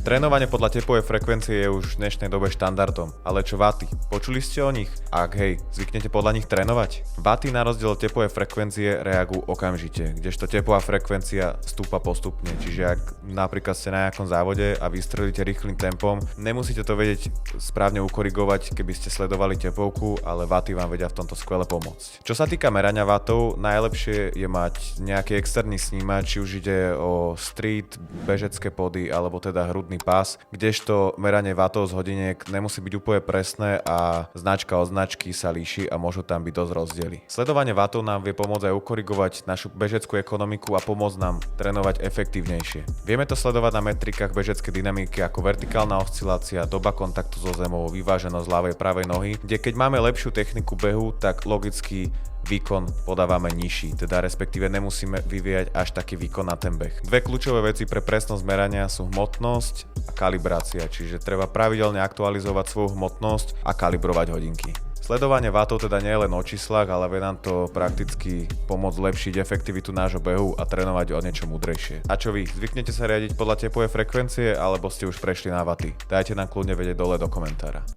Trénovanie podľa tepovej frekvencie je už v dnešnej dobe štandardom, ale čo waty? Počuli ste o nich? Ak hej, zvyknete podľa nich trénovať? Waty na rozdiel od tepovej frekvencie reagujú okamžite, kdežto tepová frekvencia stúpa postupne, čiže ak napríklad ste na nejakom závode a vystrelíte rýchlym tempom, nemusíte to vedieť správne ukorigovať, keby ste sledovali tepovku, ale waty vám vedia v tomto skvele pomôcť. Čo sa týka merania watov, najlepšie je mať nejaký externý snímač, či už ide o street, bežecké pody alebo teda hrudný pás, kdežto meranie wattov z hodiniek nemusí byť úplne presné a značka od značky sa líši a môžu tam byť dosť rozdiely. Sledovanie wattov nám vie pomôcť aj ukorigovať našu bežeckú ekonomiku a pomôcť nám trénovať efektívnejšie. Vieme to sledovať na metrikách bežeckej dynamiky ako vertikálna oscilácia, doba kontaktu so zemou, vyváženosť ľavej pravej nohy, kde keď máme lepšiu techniku behu, tak logicky výkon podávame nižší, teda respektíve nemusíme vyvíjať až taký výkon na ten beh. Dve kľúčové veci pre presnosť merania sú hmotnosť a kalibrácia, čiže treba pravidelne aktualizovať svoju hmotnosť a kalibrovať hodinky. Sledovanie wattov teda nie je len o číslach, ale vie nám to prakticky pomôcť zlepšiť efektivitu nášho behu a trénovať o niečo múdrejšie. A čo vy, zvyknete sa riadiť podľa tepovej frekvencie alebo ste už prešli na waty? Dajte nám kľudne vedieť dole do komentára.